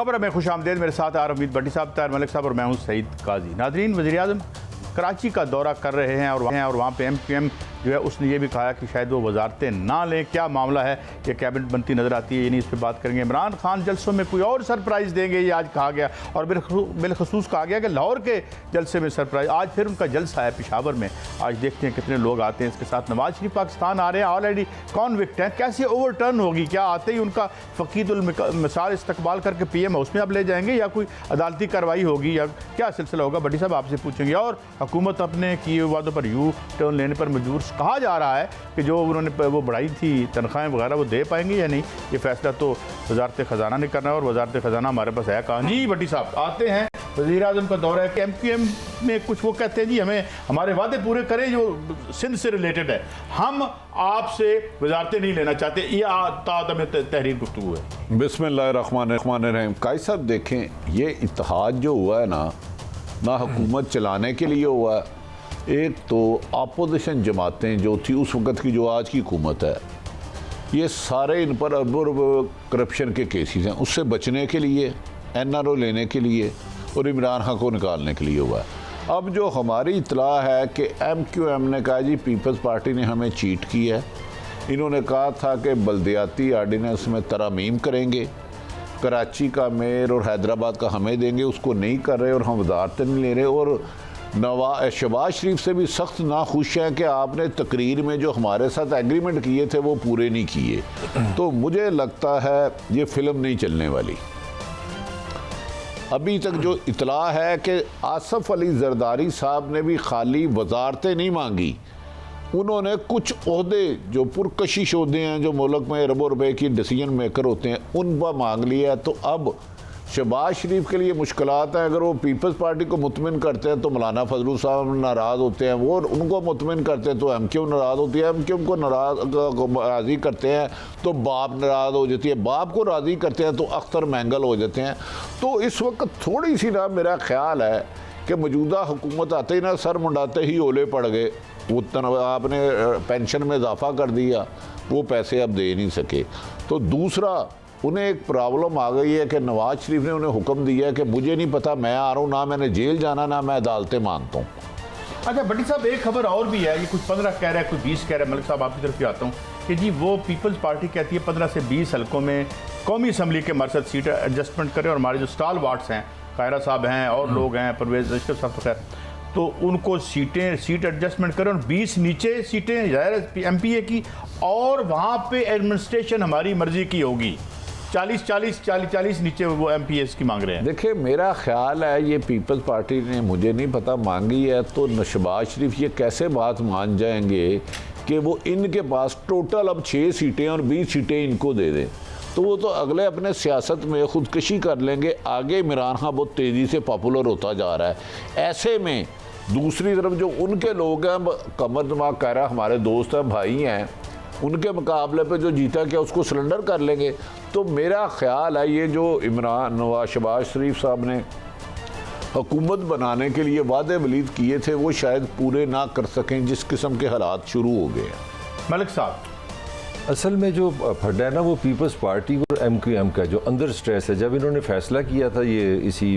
खबर में खुश आमदेद। मेरे साथ आरमीद भट्टी साहब, ताहिर मलिक साहब और मैं हूं सईद काजी। नाज़रीन, वज़ीर-ए-आज़म कराची का दौरा कर रहे हैं और वहाँ पे MQM जो है उसने ये भी कहा कि शायद वो वजारतें ना लें। क्या मामला है, ये कैबिनेट बनती नज़र आती है, यानी इस पर बात करेंगे। इमरान खान जलसों में कोई और सरप्राइज़ देंगे, ये आज कहा गया, और बिलखसूस कहा गया कि लाहौर के जलसे में सरप्राइज़। आज फिर उनका जलसा है पेशावर में, आज देखते हैं कितने लोग आते हैं। इसके साथ नवाज शरीफ पाकिस्तान आ रहे हैं, ऑलरेडी कॉन्विक्ट हैं, कैसे ओवरटर्न होगी, क्या आते ही उनका फ़कीदुल मिसाल इस्तकबाल करके PM हाउस में आप ले जाएंगे या कोई अदालती कार्रवाई होगी या क्या सिलसिला होगा? भट्टी साहब आपसे पूछेंगे। और हुकूमत अपने किए वादों पर यू टर्न लेने पर मजबूर, कहा जा रहा है कि जो उन्होंने वो बढ़ाई थी तनख्वाहें वगैरह वो दे पाएंगे या नहीं, ये फैसला तो वजारत ख़जाना ने करना है, और वजारत ख़जाना हमारे पास है कहाँ। जी भट्टी साहब आते हैं, वज़ीर-ए-आज़म का दौरा है कि MQM में कुछ वो कहते हैं जी हमें हमारे वादे पूरे करें जो सिंध से रिलेटेड है, हम आपसे वजारतें नहीं लेना चाहते, ये तादम तहरीर गुफ्तगू है। बिस्मिल्लाहिर्रहमानिर्रहीम। काई साहब देखें, ये इत्तेहाद जो हुआ है ना हुकूमत चलाने के लिए हुआ है। एक तो अपोजिशन जमातें जो थी उस वक़्त की, जो आज की हुकूमत है, ये सारे इन पर अरब करप्शन के केसेस हैं। उससे बचने के लिए, NRO लेने के लिए और इमरान खान को निकालने के लिए हुआ है। अब जो हमारी इतला है कि MQM ने कहा जी पीपल्स पार्टी ने हमें चीट की है। इन्होंने कहा था कि बल्दियाती आर्डिनेंस में तरमीम करेंगे, कराची का मेयर और हैदराबाद का हमें देंगे, उसको नहीं कर रहे और हम वजारतें नहीं ले रहे। और शहबाज शरीफ से भी सख्त नाखुश हैं कि आपने तकरीर में जो हमारे साथ एग्रीमेंट किए थे वो पूरे नहीं किए। तो मुझे लगता है ये फिल्म नहीं चलने वाली। अभी तक जो इतला है कि आसफ अली जरदारी साहब ने भी खाली वजारतें नहीं मांगी, उन्होंने कुछ ओहदे जो पुरकशिश ओहदे हैं, जो मुल्क में अरबों रुपए की डिसीजन मेकर होते हैं, उन पर मांग लिया है। तो अब शहबाज शरीफ के लिए मुश्किलात हैं। अगर वो पीपल्स पार्टी को मुतमिन करते हैं तो मौलाना फजलुल साहब नाराज़ होते हैं, वो उनको मुतमिन करते हैं तो MQM नाराज़ होती है, MQM को राज़ी करते हैं तो बाप नाराज़ हो जाती है, बाप को राज़ी करते हैं तो अख्तर महंगल हो जाते हैं। तो इस वक्त थोड़ी सी ना मेरा ख्याल है कि मौजूदा हुकूमत आते ही ना सर मुंडाते ही ओले पड़ गए। आपने पेंशन में इजाफा कर दिया, वो पैसे अब दे नहीं सके। तो दूसरा, उन्हें एक प्रॉब्लम आ गई है कि नवाज शरीफ ने उन्हें हुक्म दिया है कि मुझे नहीं पता मैं आ रहा हूँ, ना मैंने जेल जाना, ना मैं अदालतें मानता हूँ। अच्छा भट्टी साहब, एक खबर और भी है, ये कुछ 15 कह रहा है, कोई 20 कह रहा है। मलिक साहब आपकी तरफ आता हूँ कि जी वो पीपल्स पार्टी कहती है 15 से 20 हल्कों में कौमी असम्बली के मरसद सीट एडजस्टमेंट करें, और हमारे जो स्टाल वार्ड्स हैं, कायरा साहब हैं और लोग हैं, परवेज अशरफ साहब खैर, तो उनको सीट एडजस्टमेंट करें और 20 नीचे सीटें ज़ाहिर MPA की, और वहाँ पे एडमिनिस्ट्रेशन हमारी मर्जी की होगी। 40 नीचे वो MPS की मांग रहे हैं। देखिए, मेरा ख्याल है ये पीपल्स पार्टी ने, मुझे नहीं पता, मांगी है तो शहबाज शरीफ ये कैसे बात मान जाएंगे कि वो इनके पास टोटल अब 6 सीटें और 20 सीटें इनको दे दें। तो वो तो अगले अपने सियासत में खुदकशी कर लेंगे। आगे इमरान खान बहुत तेज़ी से पॉपुलर होता जा रहा है। ऐसे में दूसरी तरफ जो उनके लोग हैं, कमर दिमाग कह रहा, हमारे दोस्त हैं, भाई हैं, उनके मुकाबले पे जो जीता क्या उसको सिलेंडर कर लेंगे। तो मेरा ख्याल है ये जो नवाज शहबाज शरीफ साहब ने हुकूमत बनाने के लिए वादे वलीद किए थे वो शायद पूरे ना कर सकें, जिस किस्म के हालात शुरू हो गए हैं। मलिक साहब, असल में जो फटा है ना वो पीपल्स पार्टी और MQM का जो अंदर स्ट्रेस है। जब इन्होंने फैसला किया था ये इसी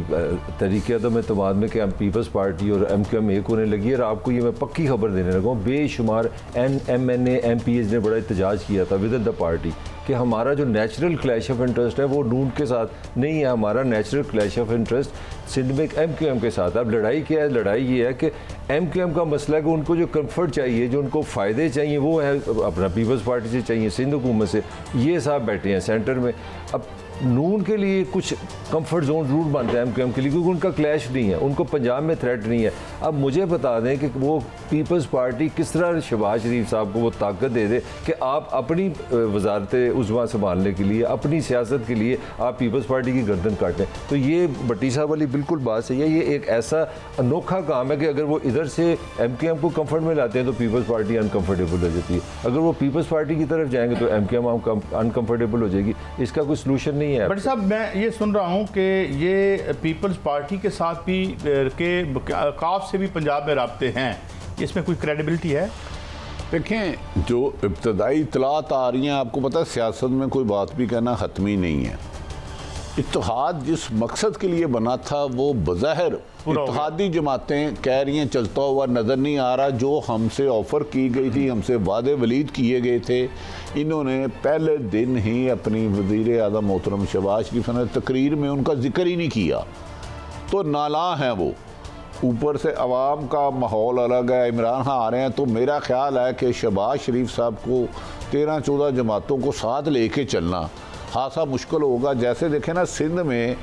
तरीके अदम एतमाद में कि हम पीपल्स पार्टी और MQM एक होने लगी है, और आपको ये मैं पक्की खबर देने लगा हूँ, बेशुमार MNA MPs ने बड़ा एहतजाज किया था विद इन द पार्टी कि हमारा जो नेचुरल क्लैश ऑफ इंटरेस्ट है वो नून के साथ नहीं है, हमारा natural clash of interest Sindh में MQM के साथ। अब लड़ाई क्या है? लड़ाई ये है कि MQM का मसला है कि उनको जो कंफर्ट चाहिए, जो उनको फ़ायदे चाहिए, वो है अपना पीपल्स पार्टी से चाहिए, सिंध हुकूमत से। ये साहब बैठे हैं सेंटर में। अब नून के लिए कुछ कंफर्ट जोन जरूर बनता है MQM के लिए, क्योंकि उनका क्लैश नहीं है, उनको पंजाब में थ्रेट नहीं है। अब मुझे बता दें कि वो पीपल्स पार्टी किस तरह शहबाज शरीफ साहब को वो ताकत दे दे कि आप अपनी वजारत उज़्मा संभालने के लिए, अपनी सियासत के लिए आप पीपल्स पार्टी की गर्दन काटें। तो ये भट्टी साहब वाली बिल्कुल बात सही है। ये एक ऐसा अनोखा काम है कि अगर वो इधर से MQM को कंफर्ट में लाते हैं तो पीपल्स पार्टी अनकम्फर्टेबल हो जाती है, अगर वो पीपल्स पार्टी की तरफ जाएंगे तो MQM अनकम्फर्टेबल हो जाएगी। इसका कोई सोल्यूशन नहीं है। बट साहब, मैं ये सुन रहा हूँ कि ये पीपल्स पार्टी के साथ भी के काफ से भी पंजाब में राब्ते हैं, इसमें कोई क्रेडिबिलिटी है? देखें, जो इब्तदाई इतलात आ रही हैं, आपको पता है सियासत में कोई बात भी कहना हतमी नहीं है। इत्तेहाद जिस मकसद के लिए बना था वो बज़ाहिर पूरा हो गया। इत्तेहादी जमातें कह रही हैं चलता हुआ नज़र नहीं आ रहा। जो हमसे ऑफ़र की गई थी, हमसे वादे वलीद किए गए थे, इन्होंने पहले दिन ही अपनी वज़ीर आज़म मोहतरम शहबाज शरीफ ने तकरीर में उनका जिक्र ही नहीं किया। तो नाला हैं वो। ऊपर से अवाम का माहौल अलग है, इमरान खान आ रहे हैं। तो मेरा ख्याल है कि शहबाज शरीफ साहब को 13-14 जमातों को साथ लेके चलना खासा मुश्किल होगा। जैसे देखें ना, सिंध में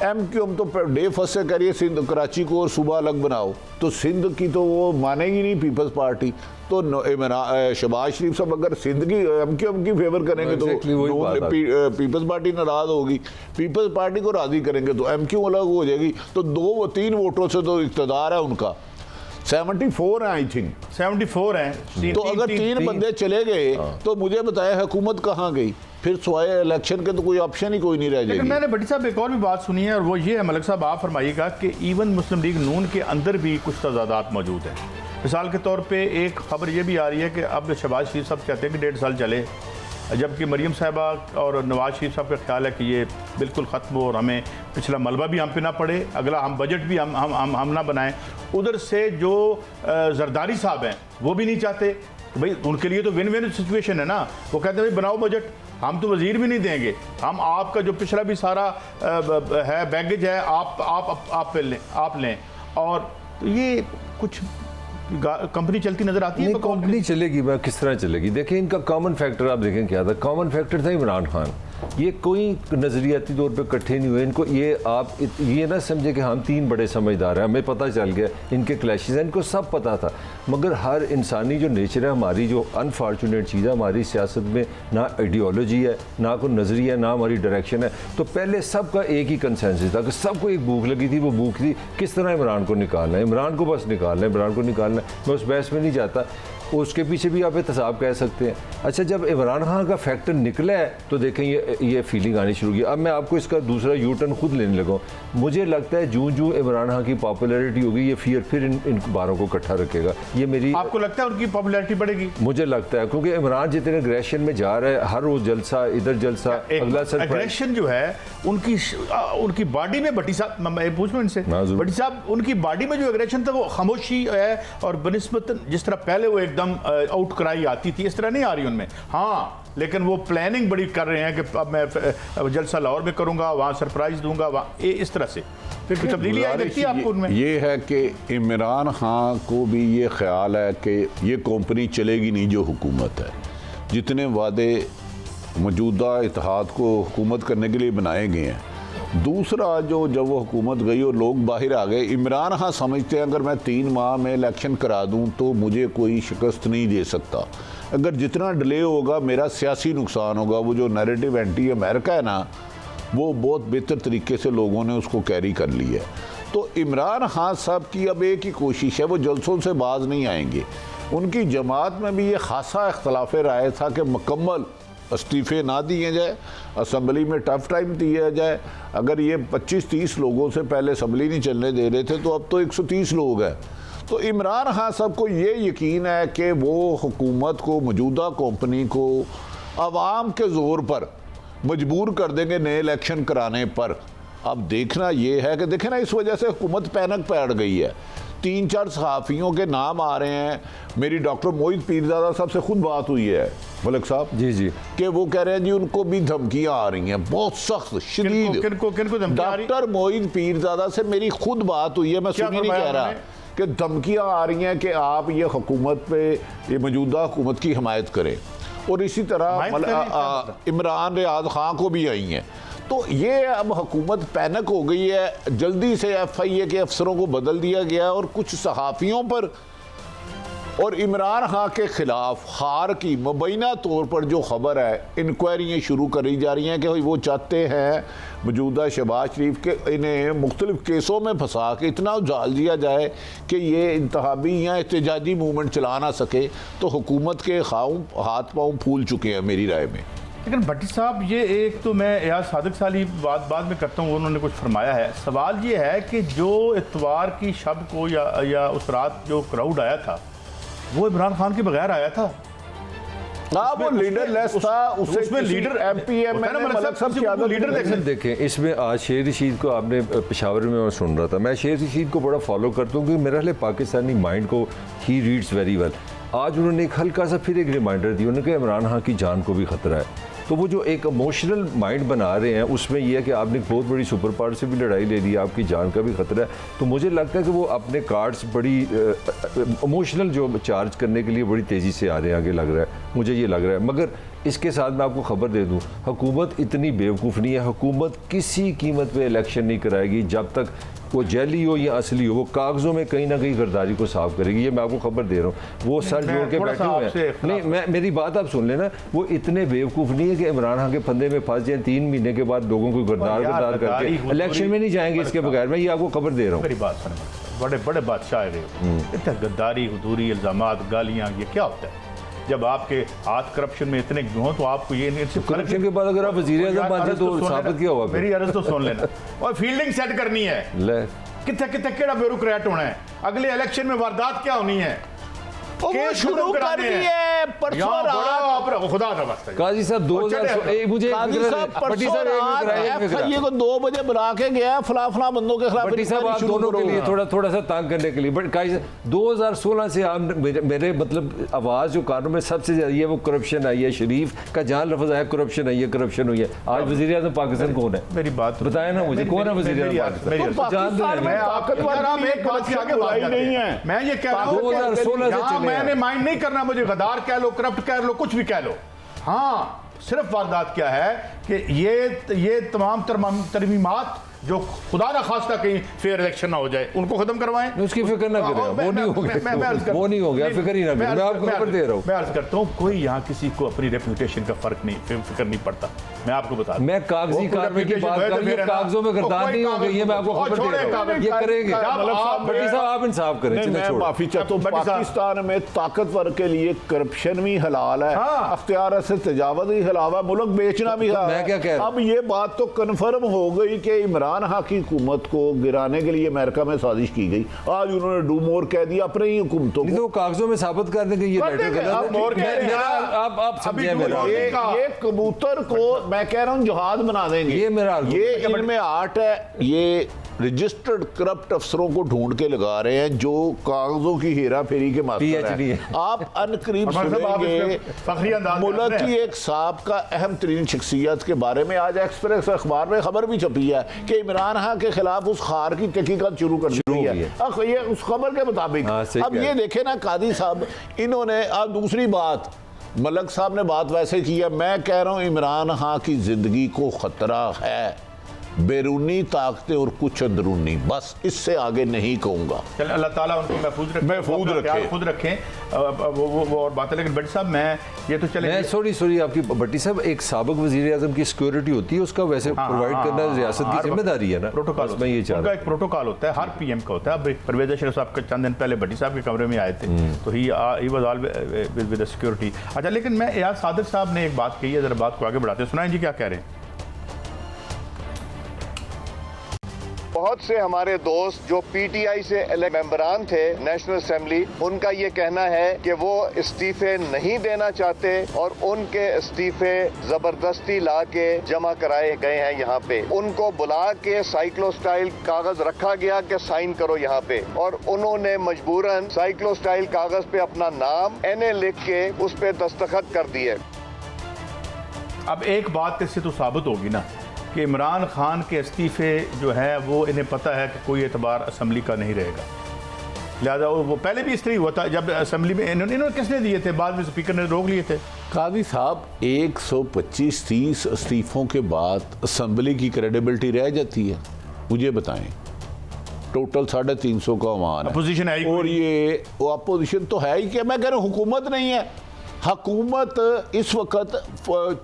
MQM तो डे फर्स्ट से करिए सिंध कराची को और सूबा अलग बनाओ, तो सिंध की तो वो मानेगी नहीं पीपल्स पार्टी। तो शहबाज शरीफ साहब अगर सिंध की MQM की फेवर करेंगे तो पीपल्स पार्टी नाराज होगी। पीपल्स पार्टी को राजी करेंगे तो MQ अलग हो जाएगी। तो 2-3 वोटों से तो इक़्तिदार है उनका। 74 है आई थिंक, 74 हैं। तो अगर 3 बंदे चले गए तो मुझे बताया हुकूमत कहाँ गई? फिर सिवाय इलेक्शन के तो कोई ऑप्शन ही कोई नहीं रह लेकिन जाएगी। मैंने भट्टी साहब एक और भी बात सुनी है, और वो ये है, मलिक साहब आप फरमाइएगा कि इवन मुस्लिम लीग नून के अंदर भी कुछ तजादात मौजूद हैं। मिसाल के तौर पे एक खबर ये भी आ रही है कि अब शहबाज शरीफ साहब कहते हैं कि 1.5 साल चले, जबकि मरीम साहबा और नवाज शरीफ साहब का ख्याल है कि ये बिल्कुल ख़त्म हो और हमें पिछला मलबा भी हम पे ना पड़े, अगला हम बजट भी हम ना बनाएं। उधर से जो जरदारी साहब हैं वो भी नहीं चाहते। भाई उनके लिए तो विन विन सिचुएशन है ना। वो कहते हैं भाई बनाओ बजट, हम तो वजीर भी नहीं देंगे, हम आपका जो पिछला भी सारा है बैगेज है आप लें। और तो ये कुछ कंपनी चलती नजर आती है। कंपनी चलेगी, मैं किस तरह चलेगी? देखें, इनका कॉमन फैक्टर आप देखें क्या था। कॉमन फैक्टर था इमरान खान। ये कोई नज़रियाती तौर पे इकट्ठे नहीं हुए। इनको ये आप ये ना समझे कि हम 3 बड़े समझदार हैं, हमें पता चल गया इनके क्लैशेस हैं, इनको सब पता था। मगर हर इंसानी जो नेचर है, हमारी जो अनफॉर्चुनेट चीज़ है, हमारी सियासत में ना आइडियोलॉजी है, ना कोई नज़रिया, ना हमारी डायरेक्शन है। तो पहले सबका एक ही कंसेंसस था कि सबको एक भूख लगी थी। वो भूख थी किस तरह इमरान को निकालना है, इमरान को बस निकालना है, इमरान को निकालना है। मैं उस बहस में नहीं जाता। उसके पीछे भी आप एहतसाब कह सकते हैं। अच्छा, जब इमरान खान का फैक्टर निकला है तो देखें ये फीलिंग आनी शुरू की। अब मैं आपको इसका दूसरा यू टर्न खुद लेने लगा। मुझे लगता है जूं इमरान खान की पॉपुलैरिटी होगी, ये फिर इन बारों को इकट्ठा रखेगा। ये मेरी, आपको लगता है उनकी पॉपुलैरिटी बढ़ेगी? मुझे लगता है, क्योंकि इमरान जितने एग्रेशन में जा रहा है, हर रोज जलसा, इधर जलसा, अगला एग्रेशन जो है उनकी बॉडी में, भट्टी साहब मैं पूछ लूँ इनसे, भट्टी साहब उनकी बॉडी में जो एग्रेशन था वो खामोशी है, और बनिस्बत जिस तरह पहले वो एकदम आउट कराई आती थी इस तरह नहीं आ रही उनमें। हाँ, लेकिन वो प्लानिंग बड़ी कर रहे हैं कि अब मैं जलसा लाहौर में करूंगा, वहाँ सरप्राइज दूंगा, वहाँ इस तरह से फिर कोई तब्दीली आई लगती है आपको उनमें? ये है कि इमरान खान को भी ये ख्याल है कि ये कंपनी चलेगी नहीं जो हुकूमत है। जितने वादे मौजूदा इत्तेहाद को हुकूमत करने के लिए बनाए गए हैं, दूसरा जब वो हुकूमत गई और लोग बाहर आ गए, इमरान खान समझते हैं अगर मैं 3 माह में इलेक्शन करा दूं तो मुझे कोई शिकस्त नहीं दे सकता। अगर जितना डिले होगा मेरा सियासी नुकसान होगा। वो जो नैरेटिव एंटी अमेरिका है ना, वो बहुत बेहतर तरीके से लोगों ने उसको कैरी कर लिया है। तो इमरान खान साहब की अब एक ही कोशिश है, वो जलसों से बाज नहीं आएंगे। उनकी जमात में भी ये खासा इख्तलाफ राय था कि मुकम्मल इस्तीफ़े ना दिए जाए, असम्बली में टफ टाइम दिया जाए। अगर ये 25-30 लोगों से पहले असम्बली नहीं चलने दे रहे थे तो अब तो 130 लोग हैं। तो इमरान खान साहब को ये यकीन है कि वो हुकूमत को, मौजूदा कंपनी को अवाम के ज़ोर पर मजबूर कर देंगे नए इलेक्शन कराने पर। अब देखना ये है कि देखें ना, इस वजह से हुकूमत पैनिक पैड़ गई है। 3-4 सहाफ़ियों के नाम आ रहे हैं। मेरी डॉक्टर मोहित पीरजादा साहब से खुद बात हुई है मलिक साहब जी कि वो कह रहे हैं जी उनको भी धमकियां आ रही हैं, बहुत सख्त शदीद। किनको डॉक्टर मोहित पीरजादा से मेरी खुद बात हुई है, मैं सुनी नहीं कह रहा, कि धमकियां आ रही हैं कि आप ये हुकूमत पे, ये मौजूदा हुकूमत की हिमायत करें। और इसी तरह इमरान रियाज खान को भी आई हैं। तो ये अब हुकूमत पैनिक हो गई है। जल्दी से FIA के अफसरों को बदल दिया गया और कुछ सहाफ़ियों पर और इमरान खान के खिलाफ हार की मुबैना तौर पर जो खबर है, इंक्वायरियाँ शुरू करी जा रही हैं कि वो चाहते हैं मौजूदा शहबाज शरीफ के इन्हें मुख्तलिफ केसों में फंसा के इतना उजाल दिया जाए कि ये इंतखाबी या एहतजाजी मूवमेंट चला ना सके। तो हुकूमत के हाथ पाँव फूल चुके हैं मेरी राय में। लेकिन भट्टी साहब, ये एक तो मैं यार सादिक साली बात बाद में करता हूँ, उन्होंने कुछ फरमाया है। सवाल ये है कि जो इतवार की शब को या उस रात जो क्राउड आया था वो इमरान खान के बगैर आया था। हाँ वो लीडरलेस था, उसमें लीडर एमपीएम में मलक साहब की लीडर देखें इसमें आज शेर रशीद को आपने पेशावर में मैं सुन रहा था, मैं शेर रशीद को बड़ा फॉलो करता हूँ क्योंकि मेरा ख्याल पाकिस्तानी माइंड को ही रीड्स वेरी वेल। आज उन्होंने एक हल्का सा फिर एक रिमाइंडर दी, उन्होंने कहा इमरान खान की जान को भी खतरा है। तो वो जो एक इमोशनल माइंड बना रहे हैं उसमें यह है कि आपने बहुत बड़ी सुपर पावर से भी लड़ाई ले ली, आपकी जान का भी खतरा है। तो मुझे लगता है कि वो अपने कार्ड्स बड़ी इमोशनल जो चार्ज करने के लिए बड़ी तेज़ी से आ रहे हैं आगे, लग रहा है मुझे ये लग रहा है। मगर इसके साथ मैं आपको खबर दे दूं, हुकूमत इतनी बेवकूफ़ नहीं है, हुकूमत किसी कीमत पे इलेक्शन नहीं कराएगी जब तक वो जैली हो या असली हो, वो कागज़ों में कहीं ना कहीं गद्दारी को साफ करेगी, ये मैं आपको खबर दे रहा हूँ। वो सर जोड़ के बैठे हुए हैं। नहीं मैं मेरी बात आप सुन लेना, वो इतने बेवकूफ़ नहीं है कि इमरान खान के फंदे में फंस जाए, 3 महीने के बाद लोगों को गद्दार करके इलेक्शन में नहीं जाएंगे इसके बगैर, मैं ये आपको खबर दे रहा हूँ। मेरी बात सुनो, बड़े बड़े बादशाह रहे हो, इतना गद्दारी, हुजूरी, इल्ज़ामात, गालियाँ, ये क्या होता है? जब आपके हाथ करप्शन में इतने हों तो आपको ये नहीं, करप्शन के बाद अगर आप वज़ीर-ए-आज़म बन तो साबित किया होगा। मेरी अर्ज तो सुन लेना। और फील्डिंग सेट करनी है, कितने कितने केड़ा ब्यूरोक्रेट होना है, अगले इलेक्शन में वारदात क्या होनी है, वो शुरू कर दी है परसों रात। खुदा का वास्ता काजी साहब 2000 मुझे काजी साहब परसों रात एफआईए को 2 बजे बुला के गया फला बंदों के खिलाफ। भट्टी साहब आप दोनों के लिए थोड़ा सा तंग करने के लिए, बट काजी 2016 से आप मेरे मतलब आवाज़ जो कानों में सबसे ज़्यादा ये वो करप्शन आई है, शरीफ का जहाँ लफ्ज़ आया करप्शन आई है, करप्शन हुई है। आज वज़ीर आज़म पाकिस्तान कौन है? मेरी बात बताया ना मुझे, कौन है वज़ीर आज़म पाकिस्तान? मैं ये कह रहा हूँ 2016 से मैंने माइंड नहीं करना, मुझे गद्दार कह लो, करप्ट कह लो, कुछ भी कह लो। हाँ सिर्फ वारदात क्या है कि ये तमाम तरमीमात जो खुदा ना खास्ता कहीं फेयर इलेक्शन ना हो जाए उनको खत्म करवाएं। उसकी फिक्र ना करें, वो नहीं हो गया, वो नहीं हो गया, फिक्र ही ना करें। मैं आपको खबर दे रहा हूँ, मैं अर्ज करता हूँ कोई यहाँ किसी को अपनी रेपुटेशन का फर्क नहीं, फिक्र नहीं पड़ता। मैं आपको बता दूं, मैं कागजी कार्रवाई की बात कर रहा हूं, कागजों में गद्दार नहीं हो गई, ये मैं आपको खबर दे रहा हूं, ये करेंगे। भट्टी साहब आप इंसाफ करें। मैं माफी चाहता हूं, पाकिस्तान में ताकतवर के लिए करप्शन भी हलाल है, अख्तियार से तजावुज़ भी हलाल है, मुल्क बेचना भी हलाल है। मैं क्या कह रहा हूं, अब ये बात तो कन्फर्म हो गई कि इमरान खान की हुकूमत को गिराने के लिए अमेरिका में साजिश की गई। आज उन्होंने डू मोर कह दिया अपनी ही हुकूमतों को, तो कागजों में साबित कर देंगे ये लेटर आप समझिए मेरा, ये कबूतर को मैं कह रहा हूं जहाज बना देंगे। ये मेरा ये इनमें आर्ट है, ये रजिस्टर्ड करप्ट अफसरों को ढूंढ के लगा रहे हैं जो कागजों की हेरा फेरी के मास्टर हैं। आप अनकरीब सुनेंगे मुल्क की एक साबिका अहम तरीन शख्सियत के बारे में आज एक्सप्रेस अखबार में खबर भी छपी है कि इमरान खान के खिलाफ उस खार की तहकीकात शुरू कर दी है। ये उस खबर के मुताबिक। अब ये देखे ना कादी साहब, इन्होंने अब दूसरी बात मलक साहब ने बात वैसे की है, मैं कह रहा हूं इमरान खान की जिंदगी को खतरा है, बैरूनी ताकतें और कुछ अंदरूनी, बस इससे आगे नहीं कहूंगा। चल अल्लाह ताला उनको महफूज रखे, खुद रखें वो और बात है। लेकिन भट्टी साहब मैं ये तो चले सॉरी आपकी भट्टी साहब, एक साबिक वज़ीर आज़म की सिक्योरिटी होती है, उसका वैसे प्रोवाइड करना रियासत की जिम्मेदारी है ना, प्रोटोकॉल में ये चाह एक प्रोटोकॉल होता है, हर पीएम का होता है। अब परवेज अशरफ साहब के चंद दिन पहले भट्टी साहब के कमरे में आए थे तो he was all with security. अच्छा, लेकिन मैं यार सादिक साहब ने एक बात कही है, जरा बात को आगे बढ़ाते सुनाएं जी, क्या कह रहे हैं? बहुत से हमारे दोस्त जो पीटीआई से मेंबरान थे नेशनल असेंबली, उनका ये कहना है कि वो इस्तीफे नहीं देना चाहते और उनके इस्तीफे जबरदस्ती ला के जमा कराए गए हैं। यहाँ पे उनको बुला के साइक्लोस्टाइल कागज रखा गया कि साइन करो यहाँ पे, और उन्होंने मजबूरन साइक्लोस्टाइल कागज पे अपना नाम NA लिख के उस पे दस्तखत कर दिए। अब एक बात इससे तो साबित होगी ना कि इमरान खान के इस्तीफे जो है वो इन्हें पता है कि कोई एतबार असम्बली का नहीं रहेगा, लिहाजा वो पहले भी इस तरह हुआ था जब असम्बली में इन्होंने किसने दिए थे, बाद में स्पीकर ने रोक लिए थे। कादी साहब 125-30 इस्तीफों के बाद असम्बली की क्रेडिबिलिटी रह जाती है, मुझे बताएं। टोटल 350 का अमान है, अपोजिशन है, और ये अपोजिशन तो है ही कि मैं कह रहा हूँ हुकूमत नहीं है। हुकूमत इस वक्त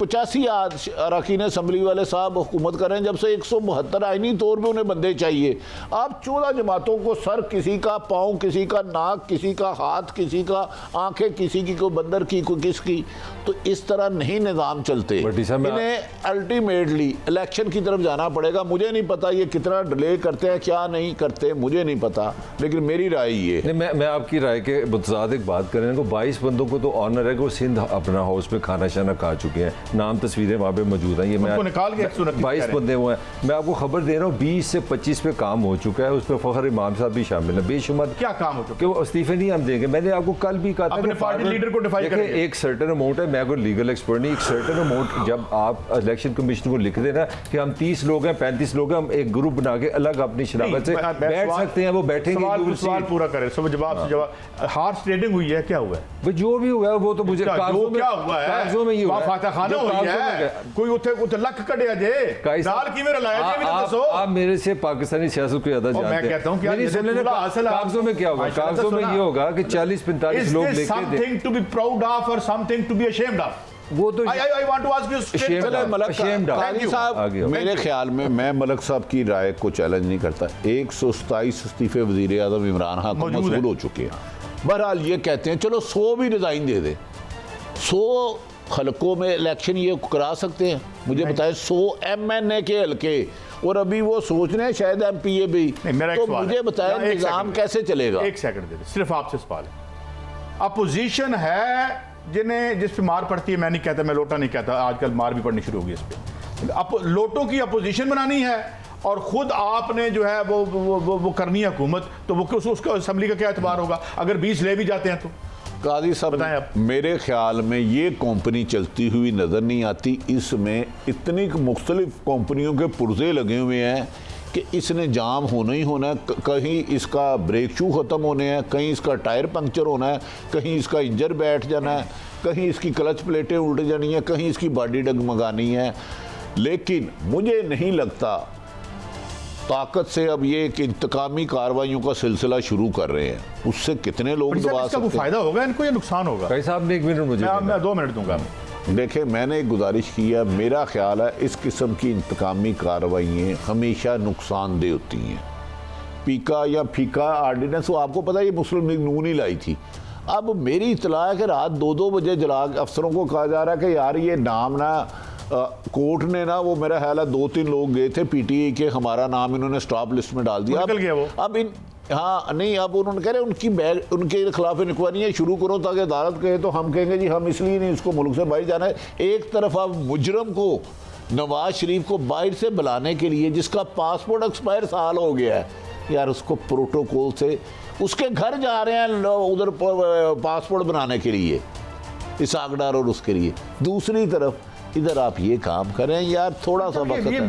85 अरकान असम्बली वाले साहब हुकूमत कर रहे हैं, जब से 172 आईनी तौर पे उन्हें बंदे चाहिए। आप 14 जमातों को सर किसी का, पाँव किसी का, नाक किसी का, हाथ किसी का, आंखें किसी की, कोई बंदर की, कोई किसकी, तो इस तरह नहीं निज़ाम चलते। इन्हें अल्टीमेटली इलेक्शन की तरफ जाना पड़ेगा। मुझे नहीं पता ये कितना डिले करते हैं, क्या नहीं करते, मुझे नहीं पता, लेकिन मेरी राय ये। मैं आपकी राय के मुताबिक बात करें को 22 बंदों को तो ऑनर है, वो सिंध अपना हाउस में खाना शाना खा चुके हैं, नाम तस्वीरें वहाँ पे मौजूद हैं। ये उनको निकाल के 22 बंदे हुए हैं। मैं आपको खबर दे रहा हूँ 20 से 25 पे काम हो चुका है, उस पर फखर इमाम साहब भी शामिल है। बेशुमार क्या काम हो चुका कि वो इस्तीफे नहीं हम देंगे। मैंने आपको कल भी कहा था अपने पार्टी लीडर को डिफाई देखिए, करेंगे। एक सर्टेन अमाउंट है, मैं कोई लीगल एक्सपर्ट नहीं, एक सर्टेन अमाउंट जब आप इलेक्शन कमीशन को लिख देना कि हम 30 लोग हैं 35 लोग हैं, हम एक ग्रुप बना के अलग अपनी शराबत से बैठ सकते हैं, वो बैठेंगे। सवाल पूरा करें, सब जवाब से जवाब। हार्स ट्रेडिंग हुई है, क्या हुआ है? भाई जो भी हुआ है वो तो मुझे कागजों में, क्या हुआ है? कागजों में ये हुआ है। फातह खाना हुई है, कोई उठे लक कड़िया जे दाल की मेरा लाया जे भी तो दसो। आप मेरे से पाकिस्तानी सियासत को ज्यादा जानते हैं। मैं कहता हूं कि मेरी सुन लेना, कागजों में क्या होगा? कागजों में ये होगा कि 40-45 लोग लेके something to be proud of और something to be ashamed of. वो तो I want to ask you straight. काजी साहब, मेरे ख्याल में, मैं मलक साहब की राय को चैलेंज नहीं करता। 127 इस्तीफे वजीर आजम इमरान खान को मौसूल हो चुके हैं। बहरहाल ये कहते हैं चलो 100 भी रिजाइन दे दे, 100 हलकों में इलेक्शन ये करा सकते हैं। मुझे बताएं 100 MNA के हलके, और अभी वो सोच रहे हैं शायद MPA भी। तो मुझे बताएं निजाम कैसे चलेगा? एक सेकंड दे दे, सिर्फ आपसे सवाल है। अपोजिशन है जिस पे मार पड़ती है, मैं नहीं कहता, मैं लोटा नहीं कहता, आजकल मार भी पड़नी शुरू होगी इस पे। लोटों की अपोजिशन बनानी है और खुद आपने जो है वो करनी है हुकूमत, तो वो उसका असेंबली का क्या एतबार होगा अगर 20 ले भी जाते हैं तो? काजी साहब, बताएं आप। मेरे ख्याल में ये कंपनी चलती हुई नज़र नहीं आती। इसमें इतनी मुख्तलिफ कंपनियों के पुर्जे लगे हुए हैं कि इसने जाम होना ही होना है। कहीं इसका ब्रेक शू ख़त्म होने हैं, कहीं इसका टायर पंक्चर होना है, कहीं इसका इंजन बैठ जाना है, कहीं इसकी क्लच प्लेटें उल्ट जानी है, कहीं इसकी बॉडी डगमगानी है। लेकिन मुझे नहीं लगता ताकत से अब ये एक इंतकामी कार्रवाइयों का सिलसिला शुरू कर रहे हैं, उससे कितने लोग दबा सकते हैं। फायदा होगा इनको या नुकसान होगा? भाई साहब ने 1 मिनट मुझे, मैं 2 मिनट दूंगा। देखें, मैंने एक गुजारिश की है, मेरा ख्याल है इस किस्म की इंतकामी कार्रवाइयाँ हमेशा नुकसानदेह होती हैं। पीका या फीका आर्डिनेंस, वो आपको पता है ये मुस्लिम लीग नून ही लाई थी। अब मेरी इतला है कि रात 2-2 बजे जला अफसरों को कहा जा रहा है कि यार ये नाम ना कोर्ट ने ना, वो मेरा ख्याल है 2-3 लोग गए थे PTI के, हमारा नाम इन्होंने स्टॉप लिस्ट में डाल दिया। निकल गया वो। अब इन हाँ नहीं, अब उन्होंने कह रहे उनके खिलाफ इंक्वायरियाँ शुरू करो ताकि अदालत कहे तो हम कहेंगे जी हम इसलिए नहीं उसको मुल्क से बाहर जाना है। एक तरफ अब मुजरम को, नवाज शरीफ को बाहर से बुलाने के लिए, जिसका पासपोर्ट एक्सपायर साल हो गया है, यार उसको प्रोटोकॉल से उसके घर जा रहे हैं उधर पासपोर्ट बनाने के लिए, इसाकडार और उसके लिए। दूसरी तरफ इधर आप ये काम करें यार, थोड़ा सा वक्त है।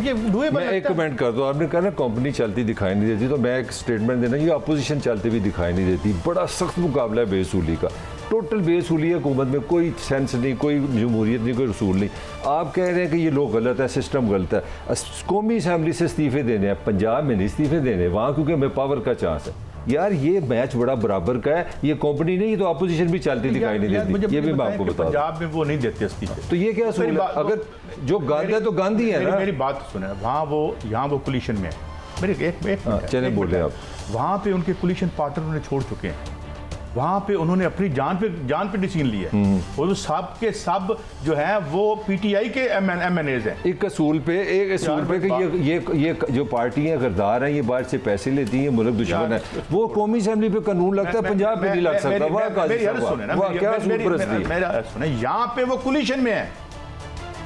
मैं एक कमेंट कर दूं, आपने कहा ना कंपनी चलती दिखाई नहीं देती, तो मैं एक स्टेटमेंट देना, ये अपोजिशन चलती भी दिखाई नहीं देती। बड़ा सख्त मुकाबला है बेसूली का, टोटल बेसूली है हुकूमत में, कोई सेंस नहीं, कोई जमहूरियत नहीं, कोई रसूल नहीं। आप कह रहे हैं कि ये लोग गलत है, सिस्टम गलत है। कौमी असम्बली से इस्तीफे देने हैं, पंजाब में नहीं इस्तीफे देने, वहाँ क्योंकि हमें पावर का चांस है। यार ये मैच बड़ा बराबर का है, ये कंपनी नहीं तो अपोजिशन भी चलती दिखाई नहीं देती। ये भी मैं आपको बता दूं, पंजाब में वो नहीं देते इस्तीफे, तो ये क्या असूल है? अगर जो गंद है तो गंद ही है ना। मेरी बात सुने, वहाँ वो, यहाँ वो कोलिशन में है। मेरे एक चले बोले आप, वहाँ पे उनके कोलिशन पार्टनर उन्हें छोड़ चुके हैं, वहाँ पे उन्होंने अपनी जान पे डिसीजन लिया है, और सब के सब जो है वो PTI के MNAs हैं। एक असूल पे कि ये जो पार्टियां गद्दार हैं, ये बाहर से पैसे लेती हैं, मुल्क दुश्मन है, वो कौमी असेंबली पे कानून लगता है, पंजाब में नहीं लग सकता। यहाँ पे वो कोलिशन में है,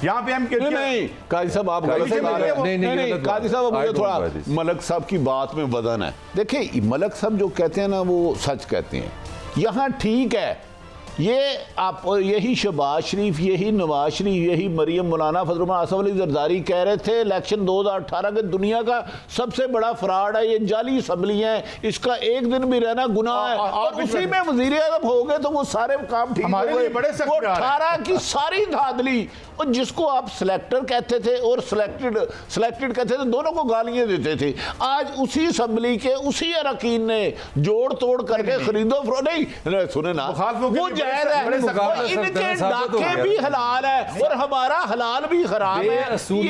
यहाँ पे हम नहीं काजी साहब आप गलत नहीं, काजी साहब मुझे थोड़ा मलक साहब की बात में वजन है। देखिए मलक साहब जो कहते हैं ना वो सच कहते हैं, यहाँ ठीक है। ये आप यही शहबाज शरीफ, यही नवाज शरीफ, यही मरियम मौलाना फजल आसफ अली जरदारी कह रहे थे इलेक्शन 2018 के दुनिया का सबसे बड़ा फ्रॉड है, ये जाली असम्बली है, इसका एक दिन भी रहना गुनाह है। और उसी में वजीर आज़म हो गए तो वो सारे काम ठीक हो गए। वो 18 की सारी धांधली, और जिसको आप सिलेक्टर कहते थे और सिलेक्टेड कहते थे, दोनों को गालियां देते थे। आज उसी असम्बली के उसी अरकान ने जोड़ तोड़ करके खरीदो फरो नहीं सुने ना, वो जायज है, इनके डाके भी हलाल है और हमारा हलाल भी खराब है। ये बेअसूली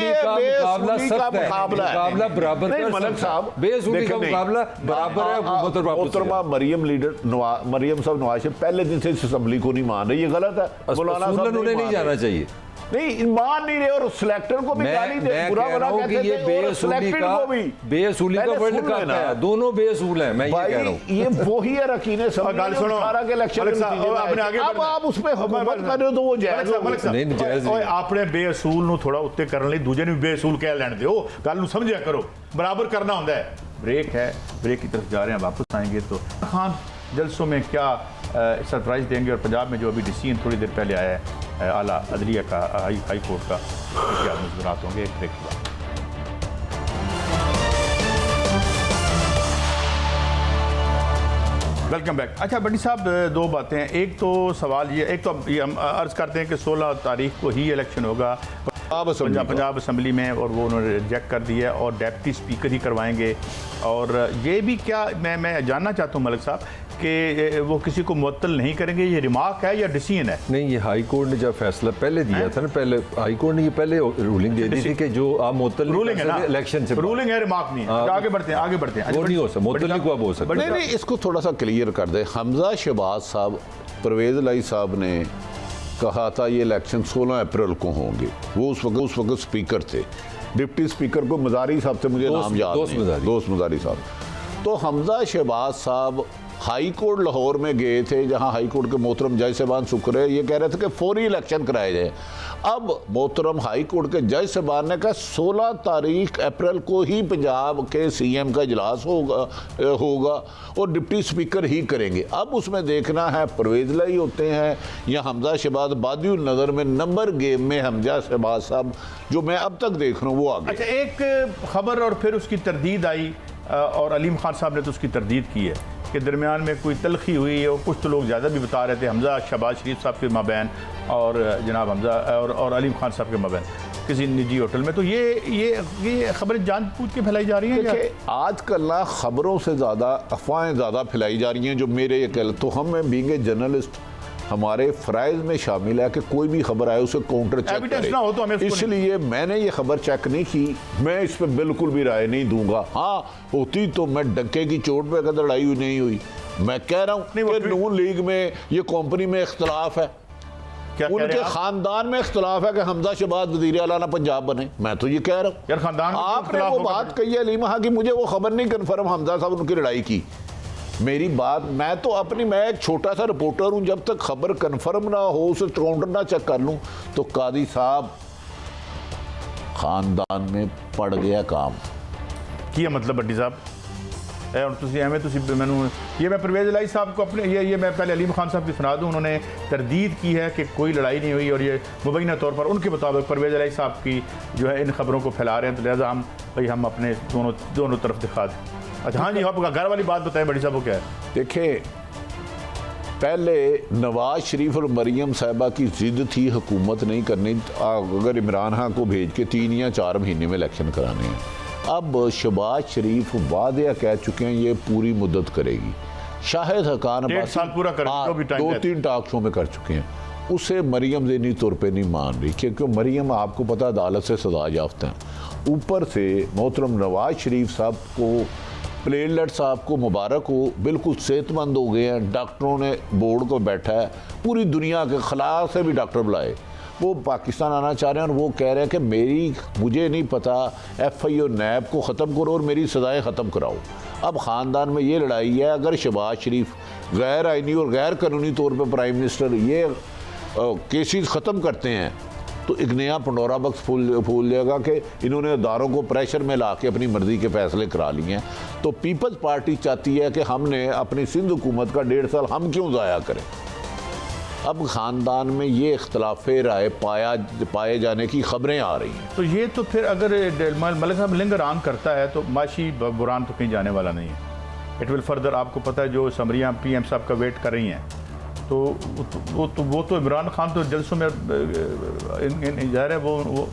का मुकाबला है, बराबर है। मलक साहब बेअसूली का मुकाबला बराबर है। मोहतरमा मरियम साहब नवाज शरीफ पहले दिन से इस असम्बली को नहीं मान रही, ये गलत है। मौलाना साहब उन्हें नहीं जाना चाहिए। नहीं मान नहीं रहे और सिलेक्टर को भी गाली दे बुरा भला कहते थे और सिलेक्टेड को भी बेअसूली का वर्ल्ड कप है, दोनों बेअसूल हैं, मैं ये कह रहा हूं। ये वही है रकीने सब गाल सुनो सारा के इलेक्शन अपने आगे अब आप उस पे हुकूमत कर रहे हो तो वो जायज नहीं जायज नहीं। आपने बेअसूल ਨੂੰ थोड़ा उत्ते करने ਲਈ दूजे ਨੂੰ बेअसूल कह ਲੈਣ ਦਿਓ, ਗੱਲ ਨੂੰ ਸਮਝਿਆ ਕਰੋ, बराबर करना ਹੁੰਦਾ है। ब्रेक है, ब्रेक की तरफ जा रहे हैं, वापस आएंगे तो खान जलसों में क्या सरप्राइज देंगे और पंजाब में जो अभी डिसीजन थोड़ी देर पहले आया है आला अदलिया का हाई कोर्ट का, क्या मुज़ाकरात होंगे एक ब्रेक के बाद। Welcome back. अच्छा बड़ी साहब, दो बातें हैं। एक तो सवाल ये, एक तो ये हम अर्ज़ करते हैं कि 16 तारीख को ही इलेक्शन होगा पंजाब असम्बली में, और वो उन्होंने रिजेक्ट कर दिया है और डेप्टी स्पीकर ही करवाएंगे। और ये भी क्या, मैं जानना चाहता हूँ मलिक साहब कि वो किसी को मुअत्तल नहीं करेंगे, ये रिमार्क है या डिसीजन है? नहीं, ये हाई कोर्ट ने जब फैसला पहले दिया था ना, पहले हाई कोर्ट ने ये पहले रूलिंग दे दी थी कि जो आप मुअत्तल रूलिंग है ना, इलेक्शन से रूलिंग है, रिमार्क नहीं है। आगे बढ़ते हैं। वो नहीं हो सकता, मुअत्तल को अब हो सकता। नहीं, इसको थोड़ा सा क्लियर कर दे। हमजा शहबाज साहब, परवेज लाई साहब ने कहा था ये इलेक्शन 16 अप्रैल को होंगे। वो उस वक्त स्पीकर थे। डिप्टी स्पीकर को मजारी साहब से मुझे नाम याद नहीं, दोस्त मजारी साहब। तो हमजा शहबाज साहब हाई कोर्ट लाहौर में गए थे, जहां हाई कोर्ट के मोहतरम जज साहबान शुक्र ये कह रहे थे कि फौरी इलेक्शन कराए जाए। अब मोहतरम हाई कोर्ट के जज साहबान ने कहा 16 तारीख अप्रैल को ही पंजाब के सीएम का इजलास होगा और डिप्टी स्पीकर ही करेंगे। अब उसमें देखना है परवेज लाई होते हैं या हमजा शहबाज। बादियुल नज़र में नंबर गेम में हमजा शहबाज साहब जो मैं अब तक देख रहा हूँ वो आगे। अच्छा, एक खबर और फिर उसकी तरदीद आई और अलीम खान साहब ने तो उसकी तरदीद की है कि दरमियान में कोई तलखी हुई और कुछ तो लोग ज़्यादा भी बता रहे थे हमजा शहबाज शरीफ साहब के माबैन और जनाब हमजा और अलीम खान साहब के माबैन किसी निजी होटल में। तो ये खबरें जानबूझ के फैलाई जा रही हैं। आजकल ना खबरों से ज़्यादा अफवाहें ज़्यादा फैलाई जा रही हैं जो मेरे तो हमें बीइंग ए जर्नलिस्ट हमारे फ़राइज़ में शामिल है कि कोई भी खबर आए उसे काउंटर चेक करें। ना हो तो हमें इसलिए मैंने ये खबर चेक नहीं की, मैं इस पर बिल्कुल भी राय नहीं दूंगा। हाँ, होती तो मैं डंके की चोट पे अगर लड़ाई हुई नहीं हुई। मैं कह रहा हूँ कि नून लीग में ये कंपनी में इख्तलाफ है, उनके खानदान में इख्तलाफ है कि हमजा शहबाज वज़ीर आला ना पंजाब बने। मैं तो ये कह रहा हूँ यार, खानदान आपने वो बात कही है अलीमा कि मुझे वो खबर नहीं कन्फर्म हमजा साहब उनकी लड़ाई की। मेरी बात, मैं एक छोटा सा रिपोर्टर हूं, जब तक खबर कंफर्म ना हो उसे काउंटर ना चेक कर लूं तो कादी साहब खानदान में पड़ गया काम किया। मतलब बड्डी साहब और ये मैं परवेज लाई साहब को अपने ये मैं पहले अलीम खान साहब की सुना दूं। उन्होंने तरदीद की है कि कोई लड़ाई नहीं हुई और ये मुबैना तौर पर उनके मुताबिक परवेज लाई साहब की जो है इन खबरों को फैला रहे हैं, तो लिहाजा हम अपने दोनों तरफ दिखा दें। अच्छा, हाँ जी, आपका घर वाली बात बताएं बड़ी साहब, वो क्या है? देखिए, पहले नवाज शरीफ और मरियम साहिबा की जिद थी हुकूमत नहीं करनी, अगर इमरान खान को भेज के 3 या 4 महीने में इलेक्शन कराने हैं। अब शहबाज शरीफ वादे कह चुके हैं ये पूरी मुद्दत करेगी। शाहिद हकान 1.5 साल पूरा कर 2-3 टॉक शो में कर चुके हैं। उसे मरियम ज़हनी तौर पे नहीं मान रही, क्योंकि मरियम आपको पता अदालत से सजा याफ्ता है। ऊपर से मोहतरम नवाज शरीफ साहब को, प्लेटलेट साहब को मुबारक हो, बिल्कुल सेहतमंद हो गए हैं। डॉक्टरों ने बोर्ड को बैठा है, पूरी दुनिया के खला से भी डॉक्टर बुलाए, वो पाकिस्तान आना चाह रहे हैं और वो कह रहे हैं कि मुझे नहीं पता, FI और नैब को ख़त्म करो और मेरी सज़ाएँ ख़त्म कराओ। अब ख़ानदान में ये लड़ाई है, अगर शहबाज शरीफ गैर आइनी और गैर कानूनी तौर पर प्राइम मिनिस्टर ये केसेस ख़त्म करते हैं तो एक नया पंडोरा बक्स फूल जाएगा कि इन्होंने अदारों को प्रेशर में ला के अपनी मर्जी के फैसले करा लिए हैं। तो पीपल्स पार्टी चाहती है कि हमने अपनी सिंध हुकूमत का 1.5 साल हम क्यों ज़ाया करें। अब ख़ानदान में ये इख्तलाफ राय पाए जाने की खबरें आ रही हैं। तो ये तो फिर अगर मलिक साहब लिंग रान करता है तो माशी बुरान तो कहीं जाने वाला नहीं है। इट विल फर्दर, आपको पता है जो समरियाँ PM साहब का वेट कर रही हैं, तो वो तो इमरान खान तो जलसों में ज़ाहिर है वो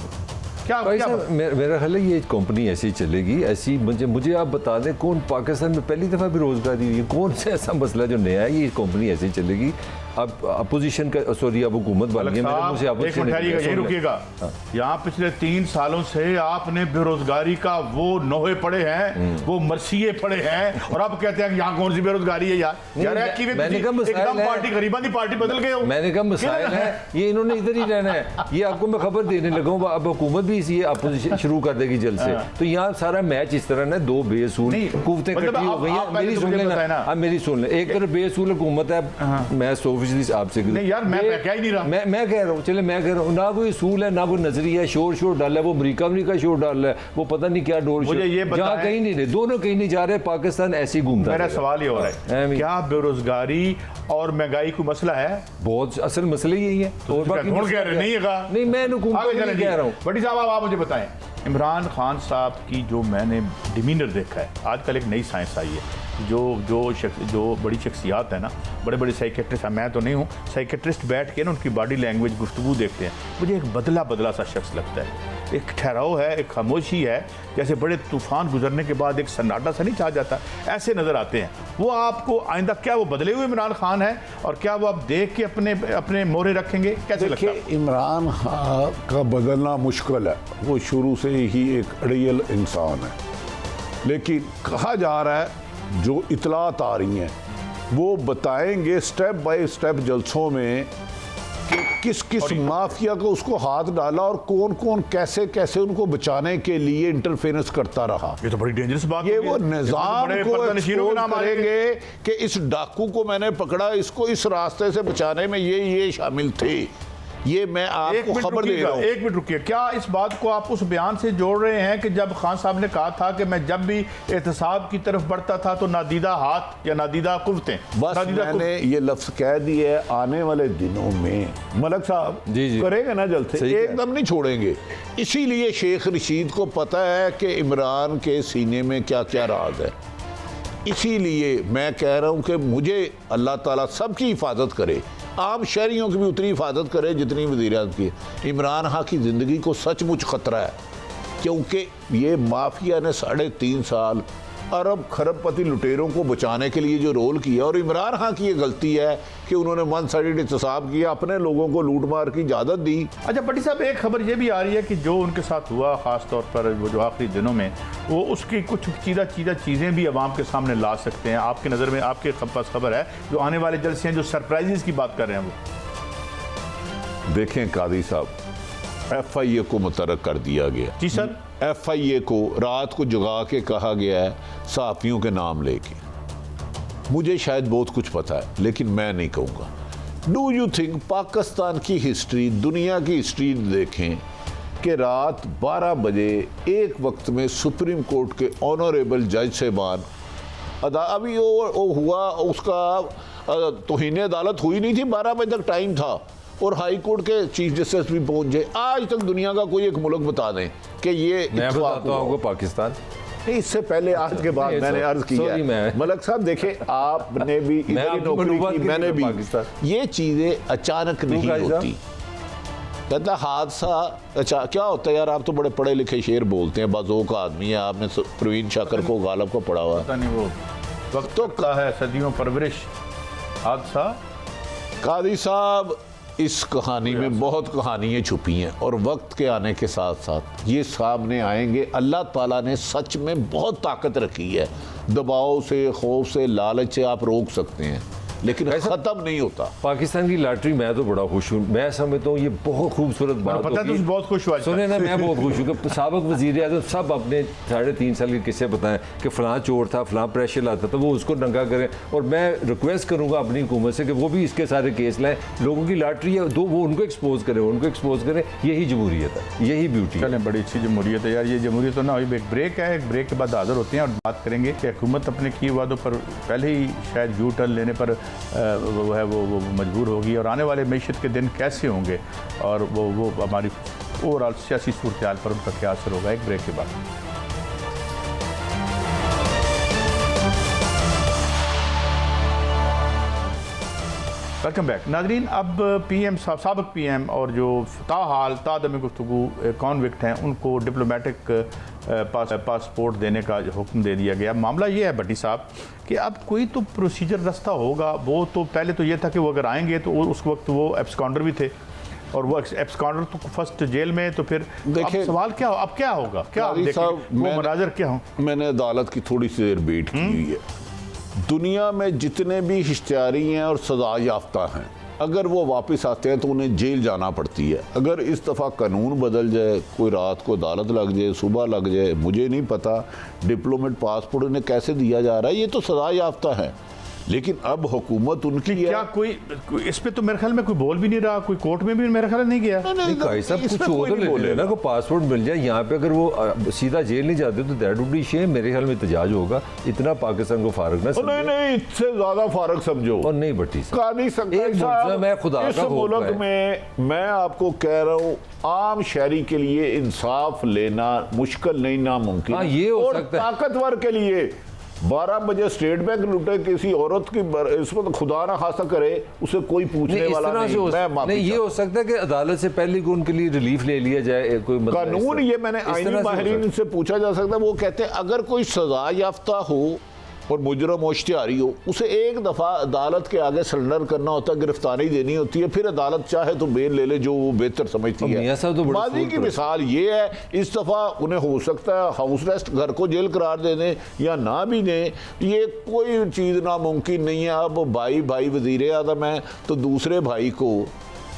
क्या मेरा ख्याल है ये कंपनी ऐसी चलेगी। ऐसी मुझे आप बता दें कौन पाकिस्तान में पहली दफ़ा बेरोजगारी हुई है, कौन सा ऐसा मसला जो नया है, ये कंपनी ऐसी चलेगी। अब अपोजिशन का सॉरी अब हुकूमत बन गई, मेरे मुंह से एक अपोजिशन मिनट ठहरिएगा, यही रुकिएगा। यहाँ पिछले 3 सालों से आपने बेरोजगारी का वो नोहे पड़े हैं, वो मरसिए पड़े हैं, और अब कहते हैं कि यहाँ कौन सी बेरोजगारी है यार। यार मैंने कहा मसाइल एकदम है। पार्टी गरीबां की पार्टी बदल गए हो। मैंने कहा मसाइल है, ये इन्होंने इधर ही रहना है। ये आपको मैं खबर देने लगा हूँ, अब हुकूमत भी इसी अपोजिशन शुरू कर देगी जल्द से। तो यहाँ सारा मैच इस तरह है, दो बेसूल कुव्वतें मतलब इकट्ठी हो गई हैं। मेरी सुन लेना, अब मेरी सुन ले। एक तरफ बेसूल हुकूमत है, मैं 100% आपसे नहीं यार, मैं कह ही नहीं रहा। मैं कह रहा हूँ, चले मैं कह रहा हूँ, ना कोई असूल है, ना कोई नजरिया है। शोर डाल है वो, अमरीका शोर डाल है वो, पता नहीं क्या डोर मुझे ये जहाँ कहीं नहीं रहे, दोनों कहीं नहीं जा रहे, पाकिस्तान ऐसे ही घूमता। मेरा सवाल ये हो रहा है, क्या बेरोजगारी और महंगाई को मसला है? बहुत असल मसले यही है। और बाकी कौन कह रहे नहीं है? नहीं, मैं हुकूमत को नहीं कह रहा हूँ। बड़ी साहब आप मुझे बताएं, इमरान खान साहब की जो मैंने डिमीनर देखा है, आजकल एक नई साइंस आई है, जो बड़ी शख्सियात है ना, बड़े बड़े साइकेट्रिस्ट, मैं तो नहीं हूँ, साइकेट्रिस्ट बैठ के ना उनकी बॉडी लैंग्वेज गुफ्तगू देखते हैं, मुझे एक बदला सा शख्स लगता है। एक ठहराव है, एक खामोशी है, जैसे बड़े तूफान गुजरने के बाद एक सन्नाटा सा नहीं छा जाता, ऐसे नज़र आते हैं वो आपको। आइंदा क्या वो बदले हुए इमरान खान है, और क्या वो आप देख के अपने मोहरे रखेंगे? कैसे लगता है? इमरान खान का बदलना मुश्किल है, वो शुरू से ही एक रियल इंसान है, लेकिन कहा जा रहा है जो इतलात आ रही हैं वो बताएंगे स्टेप बाय स्टेप जलसों में कि किस किस माफिया को उसको हाथ डाला और कौन कौन कैसे कैसे उनको बचाने के लिए इंटरफेरेंस करता रहा। ये तो बड़ी डेंजरस बात ये है। वो निजाम को एक्सपोज करेंगे कि इस डाकू को मैंने पकड़ा, इसको इस रास्ते से बचाने में ये शामिल थे। ये मैं आपको खबर दे रहा हूं। एक मिनट रुकिए, क्या इस बात को आप उस बयान से जोड़ रहे हैं कि जब खान साहब ने कहा था कि मैं जब भी एहतसाब की तरफ बढ़ता था तो नादीदा हाथ या नादीदा कुव्वतें, बस मैंने ये लफ्ज कह दिए, आने वाले दिनों में मलक साहब जी करेंगे ना जल्द से, एकदम नहीं छोड़ेंगे। इसीलिए शेख रशीद को पता है कि इमरान के सीने में क्या क्या राज है। इसीलिए मैं कह रहा हूं कि मुझे अल्लाह ताला सबकी हिफाजत करे, आम शहरियों की भी उतनी हिफाजत करे जितनी वज़ीर-ए-आज़म की। इमरान खान की ज़िंदगी को सचमुच ख़तरा है, क्योंकि ये माफिया ने 3.5 साल अरब खरबपति लुटेरों को बचाने के लिए जो रोल किया, और इमरान खान की ये गलती है कि उन्होंने वन साइडेड एहतसाब किया, अपने लोगों को लूट मार की इजाज़त दी। अच्छा भट्टी साहब, एक खबर ये भी आ रही है कि जो उनके साथ हुआ, ख़ास तौर पर वो जो आखिरी दिनों में, वो उसकी कुछ चीज़ें भी अवाम के सामने ला सकते हैं। आपकी नज़र में, आपके पास खबर है जो आने वाले जलसे हैं, जो सरप्राइजेस की बात कर रहे हैं वो? देखें कादी साहब, FIA को मुतरक कर दिया गया। जी सर। FIA को रात को जगा के कहा गया है सहाफ़ियों के नाम लेके। मुझे शायद बहुत कुछ पता है, लेकिन मैं नहीं कहूँगा। डू यू थिंक पाकिस्तान की हिस्ट्री, दुनिया की हिस्ट्री देखें कि रात 12 बजे एक वक्त में सुप्रीम कोर्ट के ऑनरेबल जज साहबान अभी वो हुआ, उसका तौहीन अदालत हुई नहीं थी, 12 बजे तक टाइम था, और हाई कोर्ट के चीफ जस्टिस भी पहुंच जाए। आज तक दुनिया का कोई एक मुल्क बता दें कि ये मैं बताता हूँ आपको, पाकिस्तान। नहीं, इससे पहले आज के बाद मैंने अर्ज किया है। मलक साहब देखें, आपने भी इधर ही नौकरी की, मैंने भी, ये चीजें अचानक नहीं होती। कहता हादसा, अच्छा क्या होता है यार, आप तो बड़े पढ़े लिखे शेर बोलते हैं, बाजों का आदमी है, आपने प्रवीण शाकर को, गालब को पढ़ा हुआ, पता नहीं वो वक्त तो का है, सदियों परवरिश, हादसा। कादी साहब, इस कहानी में बहुत कहानियाँ छुपी हैं, और वक्त के आने के साथ साथ ये सामने आएंगे। अल्लाह ताला ने सच में बहुत ताकत रखी है, दबाव से, खौफ से, लालच से आप रोक सकते हैं, लेकिन ख़त्म नहीं होता। पाकिस्तान की लॉटरी, मैं तो बड़ा खुश हूँ। मैं समझता हूँ ये बहुत खूबसूरत बात पता है, बहुत खुश हुआ। सुने ना, मैं बहुत खुश हूँ कि साबिक वज़ीर-ए-आज़म सब अपने 3.5 साल के किस्से बताएं कि फ़लाँ चोर था, फ़लाँ प्रेशर लाता था, वो उसको नंगा करें। और मैं रिक्वेस्ट करूँगा अपनी हुकूमत से कि वो भी इसके सारे केस लाएँ। लोगों की लॉटरी है, वो उनको एक्सपोज करें, यही जमहूरियत है, यही ब्यूटी है। चलें, बड़ी अच्छी जमहूरियत है यार। ये जमहूरियत तो ना हुई, एक ब्रेक है, एक ब्रेक के बाद हाजिर होते हैं और बात करेंगे कि हुकूमत अपने किए वादों पर पहले ही शायद यू टर्न लेने पर वो मजबूर होगी, और आने वाले मईशत के दिन कैसे होंगे, और वो हमारी ओवरऑल सियासी सूरत हाल पर उनका क्या असर होगा। एक ब्रेक के बाद। वेलकम बैक नाजरीन। अब पीएम साबिक पीएम और जो ताहाल तादम गुफ्तगू कॉन्विक्ट हैं उनको डिप्लोमेटिक पासपोर्ट देने का हुक्म दे दिया गया। मामला ये है भट्टी साहब कि अब कोई तो प्रोसीजर रास्ता होगा। वो तो पहले तो ये था कि वो अगर आएंगे तो उस वक्त वो एब्सकॉन्डर भी थे और वो एब्सकॉन्डर तो फर्स्ट जेल में, तो फिर देखिए सवाल क्या हो, अब क्या होगा, क्या साहब, वो मनाजर क्या हो? मैंने अदालत की थोड़ी सी देर वेट की हुई है। दुनिया में जितने भी हिस्ट्यारी हैं और सजा याफ्ता हैं, अगर वो वापस आते हैं तो उन्हें जेल जाना पड़ती है। अगर इस दफ़ा कानून बदल जाए, कोई रात को अदालत लग जाए, सुबह लग जाए, मुझे नहीं पता डिप्लोमेट पासपोर्ट उन्हें कैसे दिया जा रहा है। ये तो सजा याफ्ता है, लेकिन अब हुकूमत उनकी है। क्या कोई इस पे तो मेरे ख्याल में कोई बोल भी नहीं रहा, कोई कोर्ट में भी मेरे ख्याल नहीं गया। नहीं भाई साहब, कुछ और ले लेना को पासपोर्ट मिल जाए यहाँ पे। अगर वो सीधा जेल नहीं जाते तो दैट वुड बी शेम। मेरे ख्याल में एहतजाज होगा। इतना पाकिस्तान को फारग ना समझो। नहीं, इससे ज्यादा फारग समझो। और नहीं भट्टी साहब, का नहीं सकता एक मुल्ज़िम है, खुदा इस का खौफ मुल्क है। में मैं आपको कह रहा हूँ, आम शहरी के लिए इंसाफ लेना मुश्किल नहीं, नामुमकिन। हाँ, ये हो और सकता है। ताकतवर के लिए 12 बजे स्टेट बैंक लूटे किसी औरत की इसमें तो खुदा ना खासा करे, उसे कोई पूछने वाला नहीं। मैं माफी नहीं, ये हो सकता है कि अदालत से पहले को उनके लिए रिलीफ ले लिया जाए। कोई मतलब कानून ये मैंने आईनी माहिरीन से पूछा जा सकता है। वो कहते हैं अगर कोई सजा याफ्ता हो और मुजरम मुश्तियारी हो, उसे एक दफ़ा अदालत के आगे सरेंडर करना होता है, गिरफ्तारी देनी होती है, फिर अदालत चाहे तो बेल ले ले जो वो बेहतर समझती है। तो माजी की मिसाल ये है, इस दफ़ा उन्हें हो सकता है हाउस अरेस्ट, घर को जेल करार दे दें या ना भी दें, ये कोई चीज़ नामुमकिन नहीं है। अब भाई वज़ीर आज़म है तो दूसरे भाई को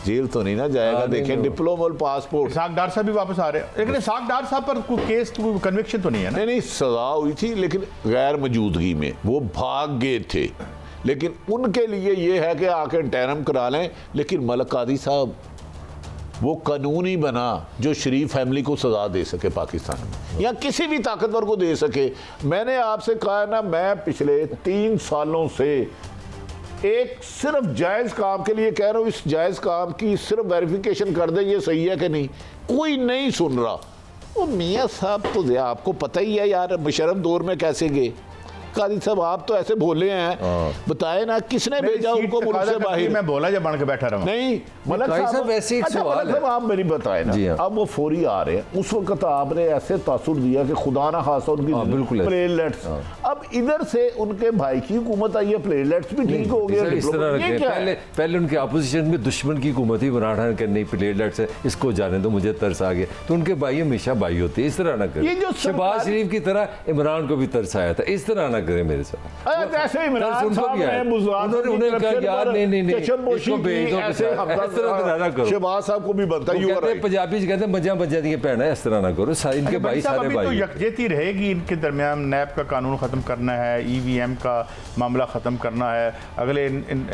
जेल तो नहीं ना जाएगा। देखें डिप्लोमल पासपोर्ट, इसाक डार साहब भी वापस आ रहे हैं, लेकिन इसाक डार साहब पर कोई केस, कोई कन्विक्शन तो नहीं है ना? नहीं, सजा हुई थी लेकिन गैर मौजूदगी में वो भाग गए थे। लेकिन उनके लिए ये है कि आके इंटरम करा लें। लेकिन मलक कादी साहब, वो कानून ही बना जो शरीफ फैमिली को सजा दे सके पाकिस्तान में, या किसी भी ताकतवर को दे सके। मैंने आपसे कहा ना, मैं पिछले 3 सालों से एक सिर्फ जायज़ काम के लिए कह रहा हूँ, इस जायज़ काम की सिर्फ वेरिफिकेशन कर दे ये सही है कि नहीं। कोई नहीं सुन रहा। वो मियाँ साहब तो आपको पता ही है यार, मुशर्रफ दौर में कैसे गए। कादी साहब आप तो ऐसे बोले हैं, बताए ना किसने भेजा उनको मुल्क से बाहर? मैं बोला जब बन के बैठा रहा नहीं मलक साहब, वैसे एक सवाल है। आप मेरी बताए ना, अब वो फौरी आ रहे हैं। उस वक्त आपने ऐसे तासुर दिया कि खुदा ना खासा उनकी प्लेटलेट्स, अब इधर से उनके भाई की हुकूमत आई है, प्लेटलेट्स भी ठीक हो गया। इस तरह पहले उनके अपोजिशन में दुश्मन की हुकूमत ही बनाना करनी, प्लेटलेट्स है इसको जाने दो, मुझे तरस आ गया। तो उनके भाई हमेशा भाई होते, इस तरह ना करें। शहबाज शरीफ की तरह इमरान को भी तरस आया था, इस तरह ना करें मेरे साथ। जैसे इमरान साहब ने उन्होंने कहा यार नहीं इसको भेज दो, शहबाज साहब को भी बनता है। पंजाबी कहते हैं मजा दिए भैन है, इस तरह ना करो। इनके भाई सारे भाई। तो यकजहती रहेगी इनके दरमियान। नैब का कानून ख़त्म करना है, EVM का मामला ख़त्म करना है, अगले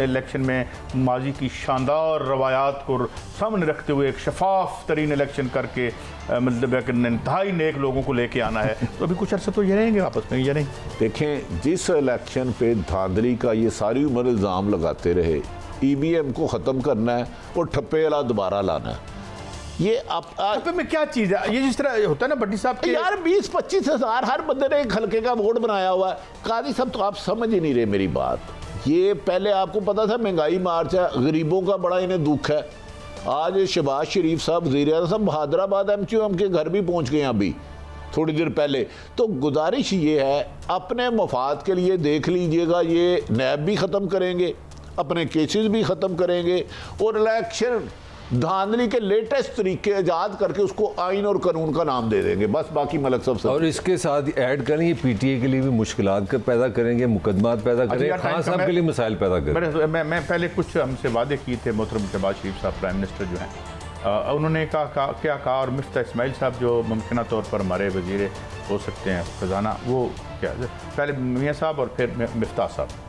इलेक्शन में माजी की शानदार रवायात को सामने रखते हुए एक शफाफ तरीन इलेक्शन करके मतलब इंतहाई नेक लोगों को लेके आना है। तो अभी कुछ अर्सा तो ये रहेंगे आपस में, ये नहीं। देखें, जिस इलेक्शन पे धांधली का ये सारी उम्र इल्ज़ाम लगाते रहे, EVM को ख़त्म करना है और ठप्पे वाला दोबारा लाना है। ये ठप्पे में क्या चीज़ है? ये जिस तरह होता है ना भट्टी साहब के यार 20-25 हज़ार हर बंदे ने एक हल्के का वोट बनाया हुआ है। कादी साहब तो आप समझ ही नहीं रहे मेरी बात। ये पहले आपको पता था महंगाई मार्च है, गरीबों का बड़ा इन्हें दुख है। आज शहबाज शरीफ साहब वज़ीर आज़म साहब बहादुराबाद MQM के घर भी पहुंच गए अभी थोड़ी देर पहले। तो गुजारिश ये है, अपने मफाद के लिए देख लीजिएगा, ये नैब भी ख़त्म करेंगे, अपने केसेस भी ख़त्म करेंगे और इलेक्शन धांधली के लेटेस्ट तरीके ईजाद करके उसको आइन और कानून का नाम दे देंगे। बस बाकी मलक सब और इसके साथ ऐड करेंगे PTA के लिए भी मुश्किलात पैदा करेंगे, मुकदमात पैदा करेंगे, खान साहब के लिए मसाइल पैदा करेंगे। मैं पहले कुछ हमसे वादे किए थे मोहतरम शहबाज शरीफ साहब प्राइम मिनिस्टर जो हैं, उन्होंने क्या कहा, और मिफ्ता इस्माइल साहब जो मुमकिन तौर पर हमारे वज़ीर हो सकते हैं ख़जाना, वो क्या, पहले मियाँ साहब और फिर मिफ्ता साहब।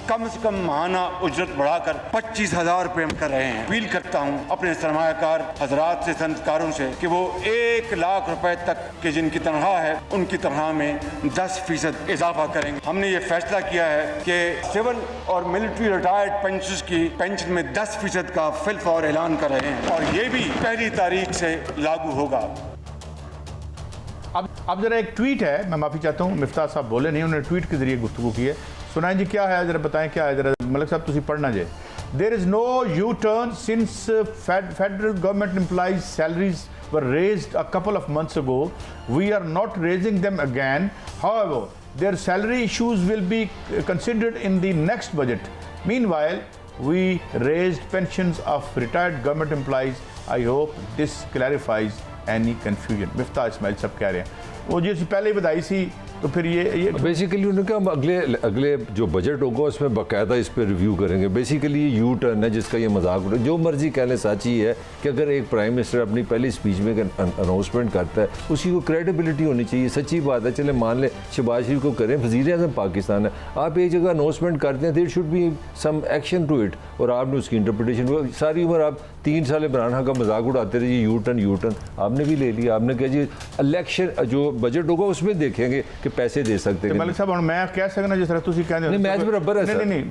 कम से कम माहाना उजरत बढ़ाकर 25,000 रुपये कर रहे हैं। अपील करता हूं अपने सरमायाकार हजरात से, संतकारों से कि वो 1 लाख रुपए तक के जिनकी तनख्वाह है उनकी तनख्वाह में 10% इजाफा करेंगे। हमने ये फैसला किया है कि सिविल और मिलिट्री रिटायर्ड पेंशनर्स की पेंशन में 10% का फिलफौर ऐलान कर रहे हैं और ये भी 1 तारीख से लागू होगा। अब जरा एक ट्वीट है, मैं माफ़ी चाहता हूँ, मिफ्ताह साहब बोले नहीं, उन्होंने ट्वीट के जरिए गुफ्तगू की है। सुनाएं जी क्या है, जरा बताएं क्या है, जरा मलिक साहब तुसी पढ़ना जे। There is no U turn since federal government employees salaries were raised a couple of months ago. We are not raising them again. However, their salary issues will be considered in the next budget. Meanwhile, we raised pensions of retired government employees. I hope this clarifies any confusion. Miftah Ismail साहब कह रहे हैं, वो जैसे पहले ही बधाई सी, तो फिर ये बेसिकली उन्होंने कहा हम अगले जो बजट होगा उसमें बाकायदा इस पर रिव्यू करेंगे। बेसिकली ये यू टर्न है जिसका ये मजाक उड़ा, जो मर्जी कह लें, सच ही है कि अगर एक प्राइम मिनिस्टर अपनी पहली स्पीच में अनाउंसमेंट करता है उसकी को क्रेडिबिलिटी होनी चाहिए। सच्ची बात है, चले मान लें शहबाज शरीफ को करें, वज़ीर आज़म पाकिस्तान है, आप एक जगह अनाउंसमेंट करते हैं, there should be some action to it, और आपने उसकी इंटरप्रिटेशन सारी उम्र आप 3 साल इमरान खान का मजाक उड़ाते रहिए, यू टर्न आपने भी ले लिया। आपने कहा जी इलेक्शन जो बजट होगा उसमें देखेंगे कि पैसे दे सकते हैं। मलिक साहब हुण मैं कह सकना जिस तरह तुसी कहंदे हो नहीं, मैच बराबर है सर। नहीं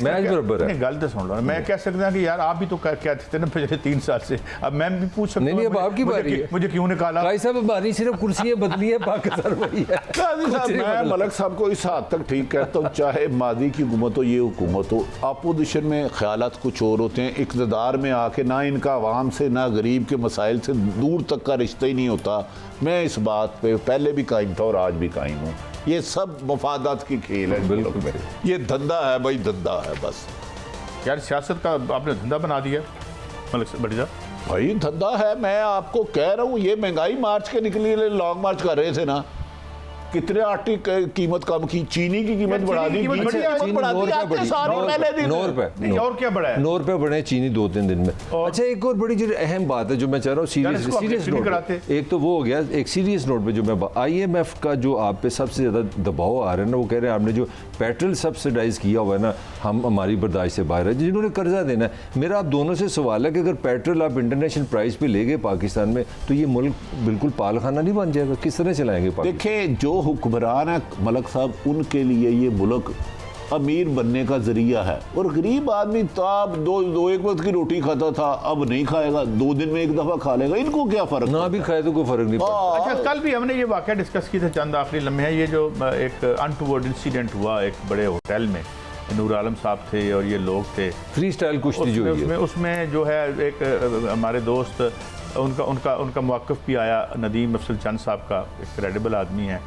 मैच बराबर है। नहीं, गल तो सुन लो, मैं कह सकता कि यार आप भी तो कहते थे ना पिछले 3 साल से, अब मैं भी पूछ सकता हूं। नहीं, अब आपकी बारी है। मुझे क्यों निकाला? भाई साहब हमारी सिर्फ कुर्सियां बदली है, पाकिस्तान वही है। मैं मलिक साहब को इस हद तक ठीक कहता हूँ, चाहे मादी की हुकूमत हो, ये हुकूमत हो, अपोजिशन में ख्यालात कुछ और होते हैं, इक़्तिदार में आके ना इनका आवाम से ना गरीब के मसाइल से दूर तक का रिश्ता ही नहीं होता। मैं इस बात पे पहले भी कायम था और आज भी कायम हूँ। ये सब मफादात की खेल है, बिल्कुल ये धंधा है भाई, धंधा है बस। यार सियासत का आपने धंधा बना दिया मलिक भट्टी साहब। भाई धंधा है, मैं आपको कह रहा हूँ, ये महंगाई मार्च के निकली, लॉन्ग मार्च कर रहे थे ना, कितने आटे की कीमत कम की, चीनी की कीमत बढ़ा दी, और क्या बढ़ा है? 9 रुपए बढ़े चीनी 2-3 दिन में। अच्छा, एक और बड़ी जो अहम बात है जो मैं चाह रहा हूँ सीरियस नोट पे, एक तो वो हो गया, एक सीरियस नोट पे जो मैं IMF का जो आप पे सबसे ज़्यादा दबाव आ रहा है ना, वो कह रहे हैं आपने जो पेट्रोल सब्सिडाइज किया हुआ है ना, हम हमारी बर्दाश्त से बाहर है, जिन्होंने कर्जा देना है। मेरा आप दोनों से सवाल है कि अगर पेट्रोल आप इंटरनेशनल प्राइस पे ले गए पाकिस्तान में, तो ये मुल्क बिल्कुल पालखाना नहीं बन जाएगा? किस तरह चलाएंगे? देखिए, जो हुक्मरान है मलिक साहब, उनके लिए ये मुल्क अमीर बनने का जरिया है, और गरीब आदमी तो आप दो एक वक्त की रोटी खाता था, अब नहीं खाएगा, 2 दिन में एक दफा खा लेगा, इनको क्या फर्क ना भी खाए तो कोई फर्क नहीं पड़ता। अच्छा, कल भी हमने ये वाकया डिस्कस किया था, चंद आखिरी लम्हे हैं, ये जो एक अनटूवर्ड इंसिडेंट हुआ एक बड़े होटल में, नूर आलम साहब थे और ये लोग थे, फ्री स्टाइल कुश्ती जो उसमें जो है एक हमारे दोस्त उनका मौक़िफ़ भी आया, नदीम अफसल चंद साहब का, एक क्रेडिबल आदमी है।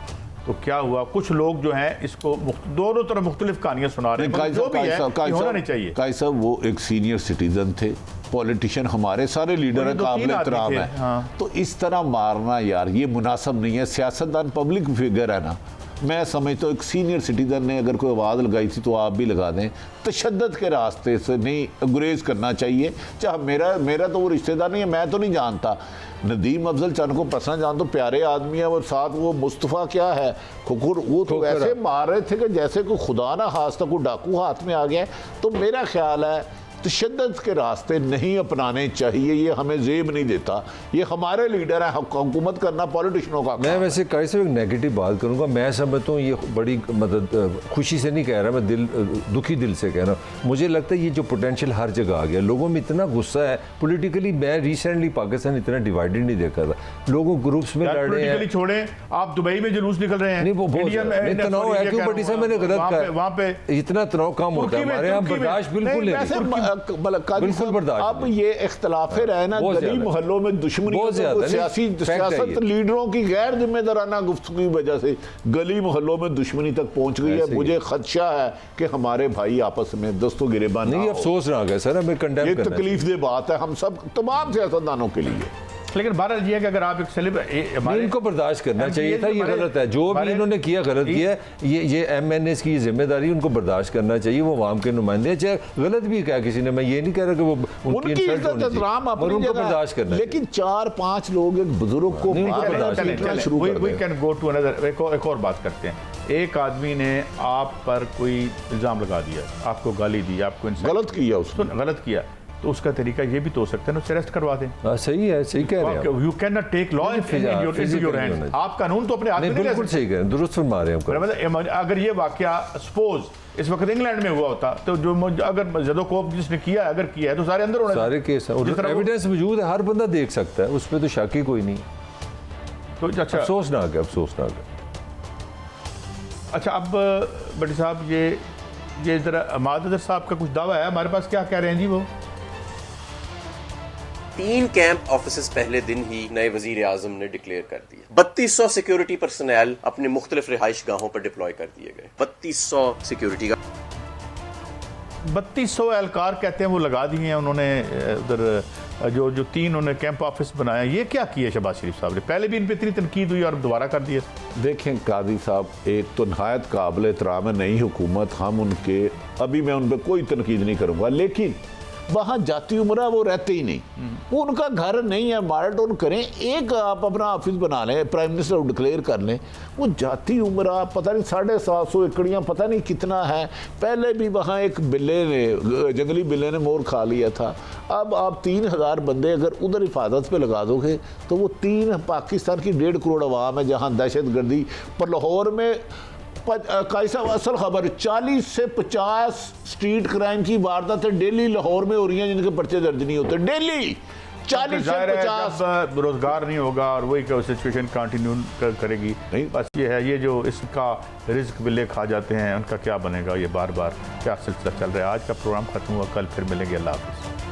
तो क्या हुआ, कुछ लोग जो हैं इसको दोनों तरफ मुख्तलिफ कहानियां सुना रहे हैं, जो भी है होना नहीं चाहिए। काई साहब वो एक सीनियर सिटीजन थे, पॉलिटिशियन, हमारे सारे लीडर है, काबिल एहतराम है। हाँ। तो इस तरह मारना यार ये मुनासिब नहीं है। सियासतदान पब्लिक फिगर है ना, मैं समझता हूँ एक सीनियर सिटीजन ने अगर कोई आवाज़ लगाई थी तो आप भी लगा दें। तशद्दुद के रास्ते से नहीं गुरेज करना चाहिए। चाहे मेरा तो वो रिश्तेदार नहीं है, मैं तो नहीं जानता, नदीम अफजल चंद को पर्सनल जानता, तो प्यारे आदमी है, और साथ वो मुस्तफ़ा क्या है खुकुर, वो तो ऐसे मार रहे थे कि जैसे कोई खुदा ना खास्ता कोई डाकू हाथ में आ गया। तो मेरा ख्याल है तशद्दुद के रास्ते नहीं अपनाने चाहिए, ये हमें जेब नहीं देता, ये हमारे लीडर है, हुकूमत करना पॉलिटिशियनों का। मैं वैसे कैसे एक नेगेटिव बात करूंगा, मैं समझता हूँ ये बड़ी मतलब खुशी से नहीं कह रहा, मैं दुखी दिल से कह रहा हूँ। मुझे लगता है ये जो पोटेंशियल हर जगह आ गया, लोगों में इतना गुस्सा है पॉलिटिकली। मैं रिसेंटली पाकिस्तान इतना डिवाइडेड नहीं देखा था, लोगों ग्रुप्स में लड़ रहे हैं। छोड़े आप, दुबई में जुलूस निकल रहे हैं, नहीं वो तनाव है, क्यों भट्टी साहब मैंने गलत कहा, वहाँ पे इतना तनाव कम होता है हमारे यहाँ, बर्दाश्त बिल्कुल बिल्कुल बर्दाश्त। अब ये इख्तलाफे रहे ना, गली मोहल्लों में दुश्मनी, सियासत लीडरों की गैर जिम्मेदाराना गुफ्तगू की वजह से गली मोहल्लों में दुश्मनी तक पहुंच गई है। मुझे खदशा है कि हमारे भाई आपस में दस्तों गिरेबान नहीं, अफसोस ना गया सर, हमें कंडेम करना, ये तकलीफ दे बात है हम सब तमाम सियासतदानों के लिए। लेकिन बहरहाल ये है कि अगर आप एक इनको बर्दाश्त करना चाहिए था, ये गलत है, जो भी इन्होंने किया गलत किया, ये MNAs की जिम्मेदारी, उनको बर्दाश्त करना चाहिए, वो आवाम के नुमाइंदे, चाहे गलत भी कहा किसी ने, मैं ये नहीं कह रहा कि वो उनकी इज्जत एहतराम अपनी जगह बर्दाश्त करना, लेकिन 4-5 लोग एक बुजुर्ग को शुरू we can go to another. एक और बात करते हैं, एक आदमी ने आप पर कोई इल्ज़ाम लगा दिया, आपको गाली दी, आपको गलत किया, उसने गलत किया, तो उसका तरीका ये भी तो हो सकता है ना, अरेस्ट करवा दें। सही है, सही कह रहे हैं, you can not take law in your hands. आप कानून तो अपने हाथ में नहीं, बिल्कुल सही कह रहे हैं, दुरुस्त फरमा रहे हैं। अगर ये वाकया सपोज इस वक्त इंग्लैंड में हुआ होता, तो जो अगर जदोकोप जिसने किया है, अगर किया है, तो सारे अंदर होने, सारे केस एविडेंस मौजूद है, हर बंदा देख सकता है, उस पर तो शक ही कोई नहीं। तो अच्छा अफसोसनाक है, अफसोसनाक है। अच्छा, अब भट्टी साहब ये ज़रा अहमद अदर साहब का कुछ दावा है हमारे पास, क्या कह रहे हैं जी वो? 3 कैंप ऑफिसर्स पहले दिन ही नए वजीर आजम ने डिक्लेयर कर दिए। 3200 सिक्योरिटी पर्सनल अपने मुख्तलिफ रिहाइश गाहों पर डिप्लॉय कर दिए गए। 3200 सिक्योरिटी का 3200 एहलकार कहते हैं वो लगा दिए हैं उन्होंने उधर, जो 3 उन्होंने कैंप ऑफिस बनाया। ये क्या किया शहबाज शरीफ साहब ने? पहले भी इन पर इतनी तनकीद हुई और दोबारा कर दिए। देखें काजी साहब, एक तो नहायत काबिल एहतराम है नई हुकूमत, हम उनके अभी मैं उन पर कोई तनकीद नहीं करूँगा, लेकिन वहाँ जाती उम्रा वो रहते ही नहीं, वो उनका घर नहीं है। माराटोन करें, एक आप अपना ऑफिस बना लें, प्राइम मिनिस्टर को डिक्लेयर कर लें, वो जाती उम्रा पता नहीं 750 एकड़ियाँ पता नहीं कितना है। पहले भी वहाँ एक बिल्ले ने, जंगली बिल्ले ने मोर खा लिया था। अब आप 3000 बंदे अगर उधर हिफाजत पे लगा दोगे तो वो 3 पाकिस्तान की 1.5 करोड़ आवाम है जहाँ दहशत गर्दी पर लाहौर में कैसा असल खबर 40 से 50 स्ट्रीट क्राइम की वारदातें डेली लाहौर में हो रही हैं जिनके पर्चे दर्ज नहीं होते। डेली 40 से 50। जब रोजगार नहीं होगा और वही सिचुएशन कंटिन्यू करेगी, नहीं। बस ये है, ये जो इसका रिस्क बिल्ले खा जाते हैं उनका क्या बनेगा? ये बार बार क्या सिलसिला चल रहा है। आज का प्रोग्राम खत्म हुआ, कल फिर मिलेंगे। अल्लाह हाफिज़।